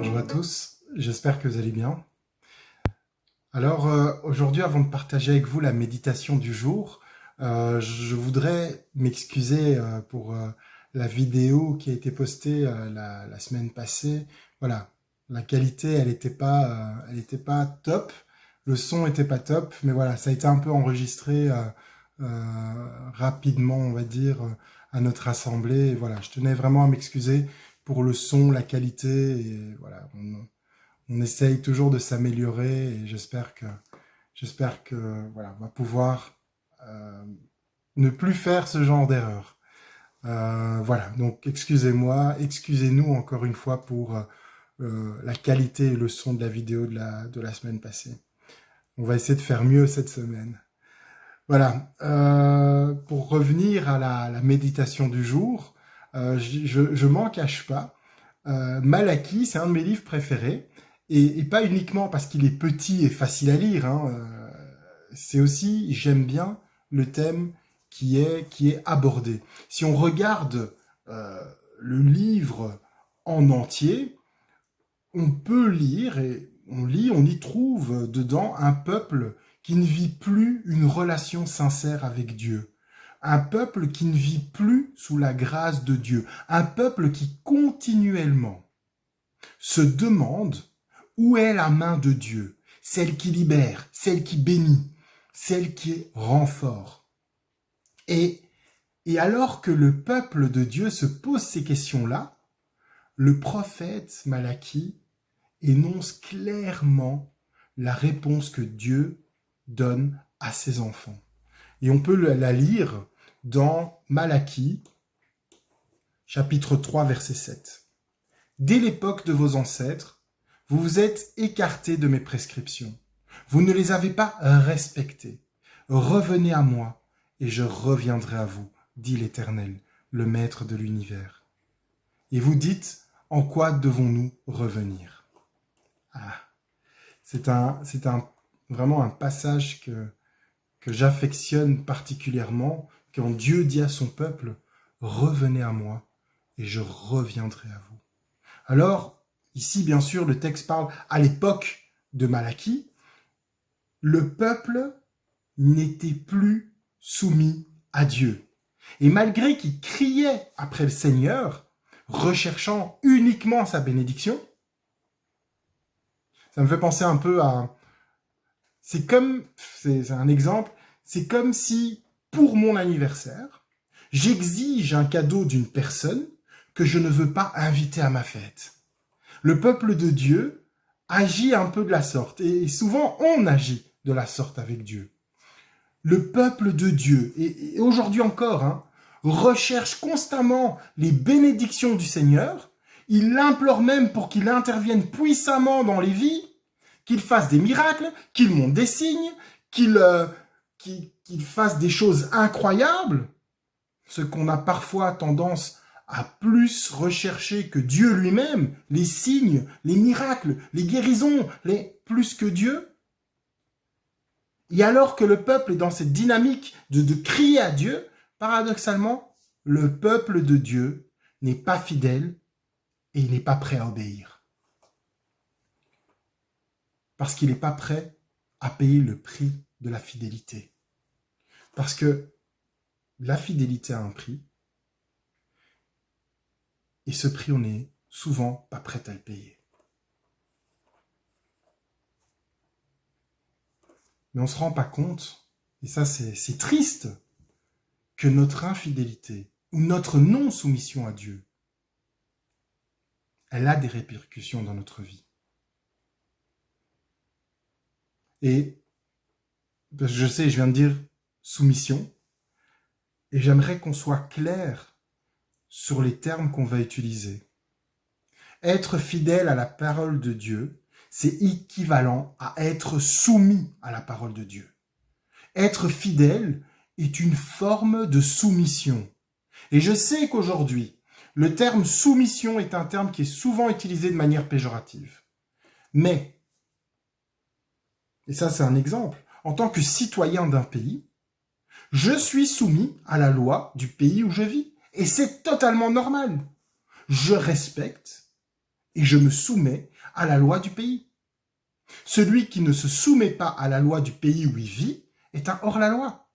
Bonjour à tous, j'espère que vous allez bien. Alors aujourd'hui, avant de partager avec vous la méditation du jour, je voudrais m'excuser pour la vidéo qui a été postée la semaine passée. Voilà, la qualité, elle était pas top, le son était pas top, mais voilà, ça a été un peu enregistré rapidement, on va dire, à notre assemblée. Et voilà, je tenais vraiment à m'excuser pour le son, la qualité, et voilà, on essaye toujours de s'améliorer et j'espère que voilà, on va pouvoir euh, ne plus faire ce genre d'erreur. Voilà, donc excusez-moi, excusez-nous encore une fois pour la qualité et le son de la vidéo de la semaine passée. On va essayer de faire mieux cette semaine. Voilà, pour revenir à la méditation du jour, je m'en cache pas. Malachie, c'est un de mes livres préférés, et pas uniquement parce qu'il est petit et facile à lire, hein, c'est aussi, j'aime bien le thème qui est abordé. Si on regarde le livre en entier, on peut lire, et on lit, on y trouve dedans un peuple qui ne vit plus une relation sincère avec Dieu. Un peuple qui ne vit plus sous la grâce de Dieu. Un peuple qui continuellement se demande où est la main de Dieu, celle qui libère, celle qui bénit, celle qui rend fort. Et alors que le peuple de Dieu se pose ces questions-là, le prophète Malachie énonce clairement la réponse que Dieu donne à ses enfants. Et on peut la lire dans Malachie, chapitre 3, verset 7. Dès l'époque de vos ancêtres, vous vous êtes écartés de mes prescriptions. Vous ne les avez pas respectées. Revenez à moi, et je reviendrai à vous, dit l'Éternel, le Maître de l'univers. Et vous dites, en quoi devons-nous revenir ? C'est vraiment un passage que j'affectionne particulièrement, quand Dieu dit à son peuple, revenez à moi, et je reviendrai à vous. Alors, ici, bien sûr, le texte parle à l'époque de Malachie. Le peuple n'était plus soumis à Dieu. Et malgré qu'il criait après le Seigneur, recherchant uniquement sa bénédiction, ça me fait penser un peu à... c'est un exemple, c'est comme si, pour mon anniversaire, j'exige un cadeau d'une personne que je ne veux pas inviter à ma fête. Le peuple de Dieu agit un peu de la sorte, et souvent on agit de la sorte avec Dieu. Le peuple de Dieu, et aujourd'hui encore, hein, recherche constamment les bénédictions du Seigneur. Il l'implore même pour qu'il intervienne puissamment dans les vies, qu'il fasse des miracles, qu'il montre des signes, qu'il fasse des choses incroyables, ce qu'on a parfois tendance à plus rechercher que Dieu lui-même, les signes, les miracles, les guérisons, plus que Dieu. Et alors que le peuple est dans cette dynamique de crier à Dieu, paradoxalement, le peuple de Dieu n'est pas fidèle et il n'est pas prêt à obéir. Parce qu'il n'est pas prêt à payer le prix de la fidélité. Parce que la fidélité a un prix, et ce prix, on n'est souvent pas prêt à le payer. Mais on ne se rend pas compte, et ça c'est triste, que notre infidélité ou notre non-soumission à Dieu, elle a des répercussions dans notre vie. Et je sais, je viens de dire soumission, et j'aimerais qu'on soit clair sur les termes qu'on va utiliser. Être fidèle à la parole de Dieu, c'est équivalent à être soumis à la parole de Dieu. Être fidèle est une forme de soumission. Et je sais qu'aujourd'hui, le terme soumission est un terme qui est souvent utilisé de manière péjorative. Mais, et ça c'est un exemple, en tant que citoyen d'un pays, je suis soumis à la loi du pays où je vis. Et c'est totalement normal. Je respecte et je me soumets à la loi du pays. Celui qui ne se soumet pas à la loi du pays où il vit est un hors-la-loi.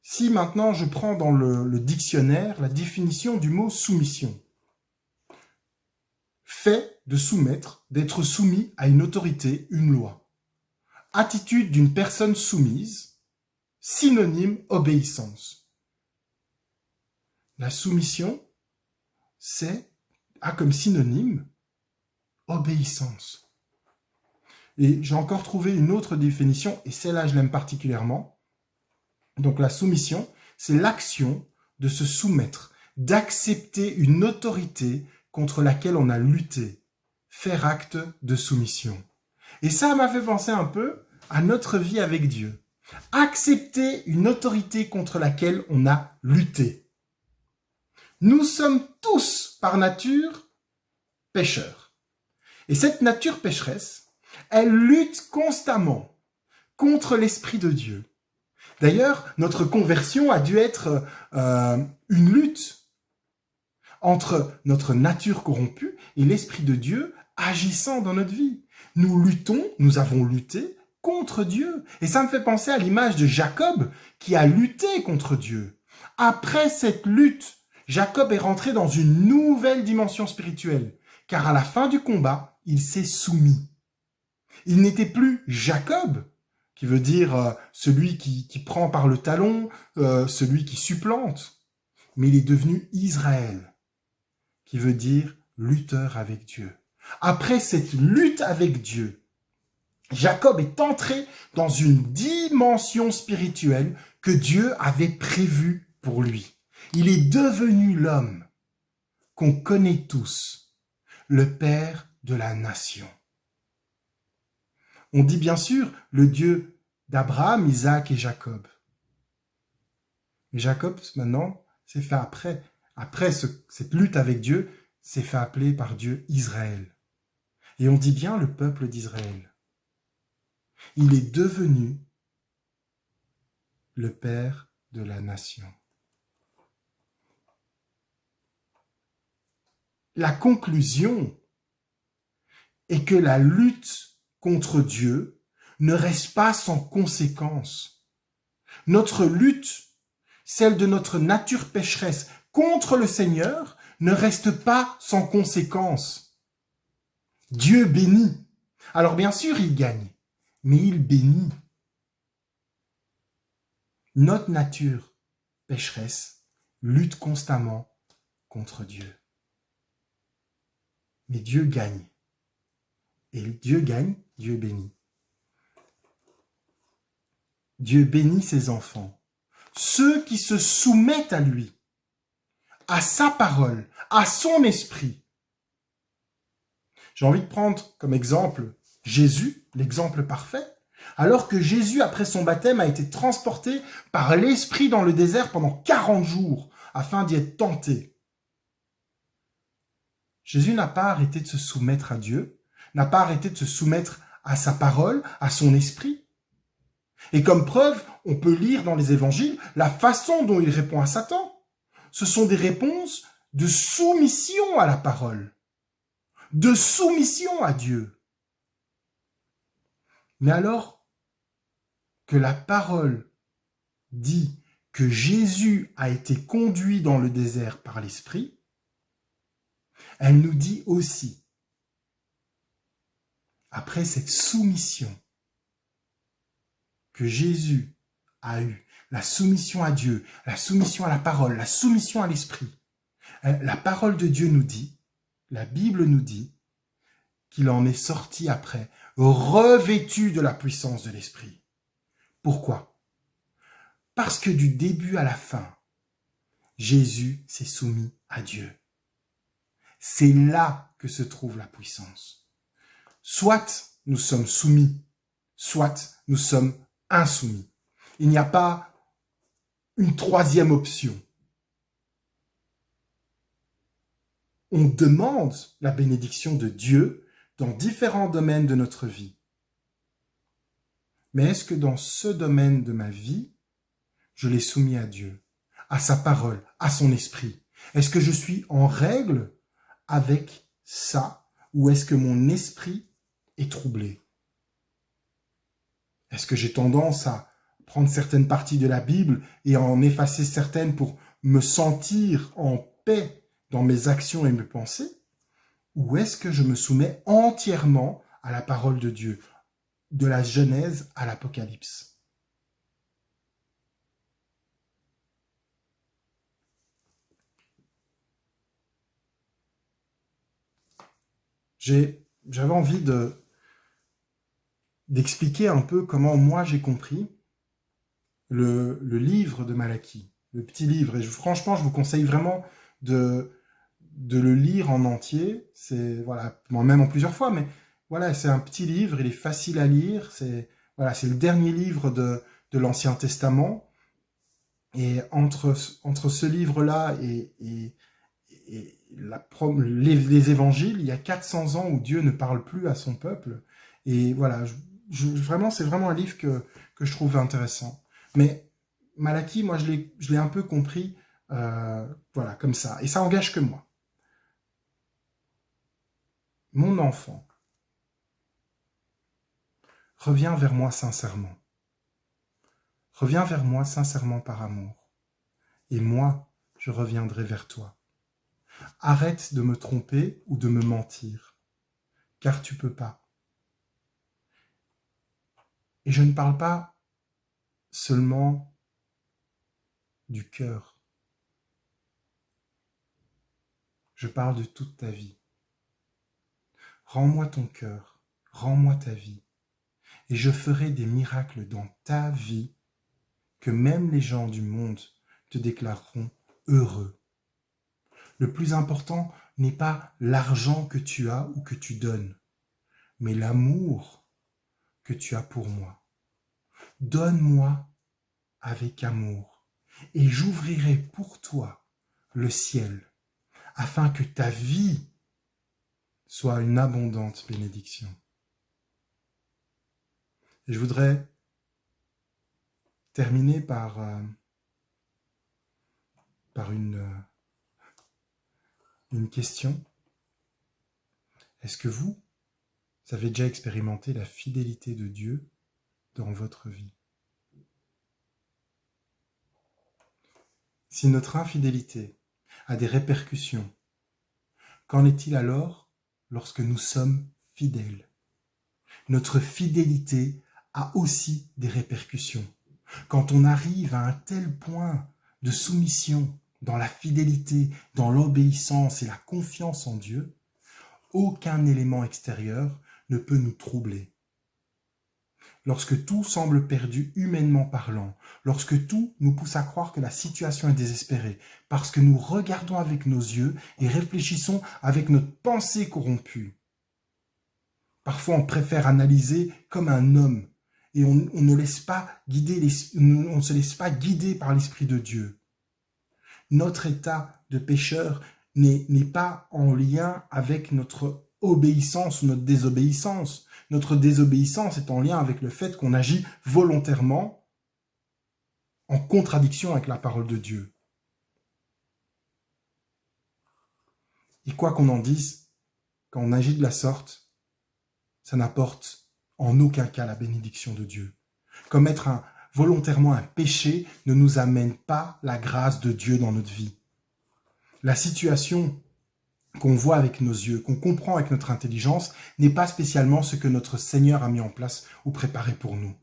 Si maintenant je prends dans le dictionnaire la définition du mot soumission, fait de soumettre, d'être soumis à une autorité, une loi. Attitude d'une personne soumise, synonyme obéissance. La soumission, a comme synonyme obéissance. Et j'ai encore trouvé une autre définition, et celle-là je l'aime particulièrement. Donc la soumission, c'est l'action de se soumettre, d'accepter une autorité contre laquelle on a lutté, faire acte de soumission. Et ça m'a fait penser un peu à notre vie avec Dieu. Accepter une autorité contre laquelle on a lutté. Nous sommes tous, par nature, pécheurs. Et cette nature pécheresse, elle lutte constamment contre l'Esprit de Dieu. D'ailleurs, notre conversion a dû être une lutte entre notre nature corrompue et l'Esprit de Dieu agissant dans notre vie. Nous avons lutté contre Dieu. Et ça me fait penser à l'image de Jacob qui a lutté contre Dieu. Après cette lutte, Jacob est rentré dans une nouvelle dimension spirituelle, car à la fin du combat, il s'est soumis. Il n'était plus Jacob, qui veut dire celui qui prend par le talon, celui qui supplante, mais il est devenu Israël, qui veut dire lutteur avec Dieu. Après cette lutte avec Dieu, Jacob est entré dans une dimension spirituelle que Dieu avait prévue pour lui. Il est devenu l'homme qu'on connaît tous, le Père de la nation. On dit bien sûr le Dieu d'Abraham, Isaac et Jacob. Mais Jacob, maintenant, s'est fait après cette lutte avec Dieu, s'est fait appeler par Dieu Israël. Et on dit bien le peuple d'Israël. Il est devenu le Père de la nation. La conclusion est que la lutte contre Dieu ne reste pas sans conséquence. Notre lutte, celle de notre nature pécheresse contre le Seigneur, ne reste pas sans conséquence. Dieu bénit. Alors bien sûr, il gagne, mais il bénit. Notre nature pécheresse lutte constamment contre Dieu. Mais Dieu gagne. Et Dieu gagne, Dieu bénit. Dieu bénit ses enfants. Ceux qui se soumettent à lui, à sa parole, à son esprit. J'ai envie de prendre comme exemple Jésus, l'exemple parfait. Alors que Jésus, après son baptême, a été transporté par l'Esprit dans le désert pendant 40 jours afin d'y être tenté. Jésus n'a pas arrêté de se soumettre à Dieu, n'a pas arrêté de se soumettre à sa parole, à son esprit. Et comme preuve, on peut lire dans les évangiles la façon dont il répond à Satan. Ce sont des réponses de soumission à la parole, de soumission à Dieu. Mais alors que la parole dit que Jésus a été conduit dans le désert par l'Esprit, elle nous dit aussi, après cette soumission que Jésus a eue, la soumission à Dieu, la soumission à la parole, la soumission à l'Esprit, la parole de Dieu nous dit, la Bible nous dit, qu'il en est sorti après, revêtu de la puissance de l'Esprit. Pourquoi? Parce que du début à la fin, Jésus s'est soumis à Dieu. C'est là que se trouve la puissance. Soit nous sommes soumis, soit nous sommes insoumis. Il n'y a pas une troisième option. On demande la bénédiction de Dieu dans différents domaines de notre vie. Mais est-ce que dans ce domaine de ma vie, je l'ai soumis à Dieu, à sa parole, à son esprit? Est-ce que je suis en règle avec ça ou est-ce que mon esprit est troublé? Est-ce que j'ai tendance à prendre certaines parties de la Bible et en effacer certaines pour me sentir en paix dans mes actions et mes pensées? Ou est-ce que je me soumets entièrement à la parole de Dieu, de la Genèse à l'Apocalypse? J'avais envie d'expliquer un peu comment moi j'ai compris le livre de Malachie, le petit livre. Et franchement, je vous conseille vraiment de le lire en entier. C'est voilà, moi-même en plusieurs fois, mais voilà, c'est un petit livre, il est facile à lire. C'est voilà, c'est le dernier livre de l'Ancien Testament. Et entre ce livre-là et les évangiles, il y a 400 ans où Dieu ne parle plus à son peuple. Et voilà, vraiment, c'est vraiment un livre que je trouve intéressant. Mais Malachie, moi, je l'ai un peu compris, voilà, comme ça. Et ça engage que moi. Mon enfant, reviens vers moi sincèrement. Reviens vers moi sincèrement par amour. Et moi, je reviendrai vers toi. Arrête de me tromper ou de me mentir, car tu peux pas. Et je ne parle pas seulement du cœur. Je parle de toute ta vie. Rends-moi ton cœur, rends-moi ta vie, et je ferai des miracles dans ta vie que même les gens du monde te déclareront heureux. Le plus important n'est pas l'argent que tu as ou que tu donnes, mais l'amour que tu as pour moi. Donne-moi avec amour, et j'ouvrirai pour toi le ciel, afin que ta vie soit une abondante bénédiction. Et je voudrais terminer par une question. Est-ce que vous avez déjà expérimenté la fidélité de Dieu dans votre vie? Si notre infidélité a des répercussions, qu'en est-il alors lorsque nous sommes fidèles? Notre fidélité a aussi des répercussions. Quand on arrive à un tel point de soumission dans la fidélité, dans l'obéissance et la confiance en Dieu, aucun élément extérieur ne peut nous troubler. Lorsque tout semble perdu humainement parlant, lorsque tout nous pousse à croire que la situation est désespérée, parce que nous regardons avec nos yeux et réfléchissons avec notre pensée corrompue. Parfois, on préfère analyser comme un homme et on ne laisse pas guider, on ne se laisse pas guider par l'Esprit de Dieu. Notre état de pécheur n'est pas en lien avec notre obéissance ou notre désobéissance. Notre désobéissance est en lien avec le fait qu'on agit volontairement en contradiction avec la parole de Dieu. Et quoi qu'on en dise, quand on agit de la sorte, ça n'apporte en aucun cas la bénédiction de Dieu. Commettre volontairement un péché ne nous amène pas la grâce de Dieu dans notre vie. La situation qu'on voit avec nos yeux, qu'on comprend avec notre intelligence, n'est pas spécialement ce que notre Seigneur a mis en place ou préparé pour nous.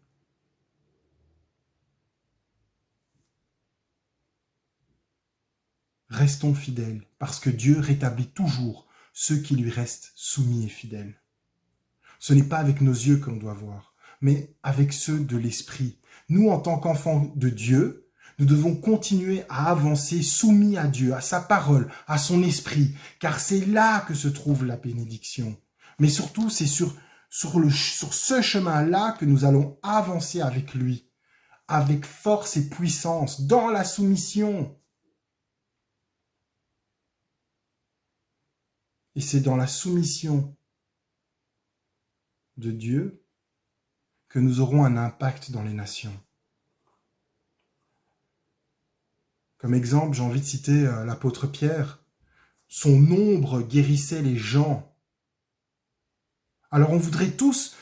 Restons fidèles, parce que Dieu rétablit toujours ceux qui lui restent soumis et fidèles. Ce n'est pas avec nos yeux que l'on doit voir, mais avec ceux de l'Esprit. Nous, en tant qu'enfants de Dieu, nous devons continuer à avancer soumis à Dieu, à sa parole, à son esprit, car c'est là que se trouve la bénédiction. Mais surtout, c'est sur ce chemin-là que nous allons avancer avec lui, avec force et puissance, dans la soumission. Et c'est dans la soumission de Dieu que nous aurons un impact dans les nations. Comme exemple, j'ai envie de citer l'apôtre Pierre. son ombre guérissait les gens. Alors on voudrait tous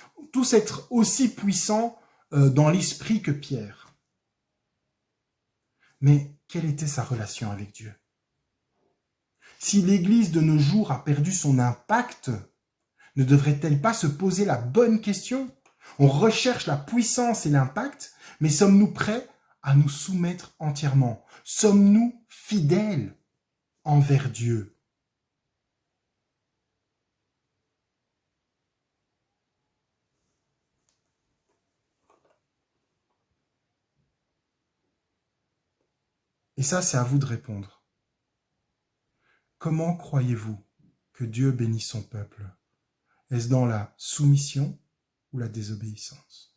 être aussi puissants dans l'esprit que Pierre. Mais quelle était sa relation avec Dieu? Si l'Église de nos jours a perdu son impact, ne devrait-elle pas se poser la bonne question? On recherche la puissance et l'impact, mais sommes-nous prêts à nous soumettre entièrement? Sommes-nous fidèles envers Dieu? Et ça, c'est à vous de répondre. Comment croyez-vous que Dieu bénit son peuple? Est-ce dans la soumission ou la désobéissance?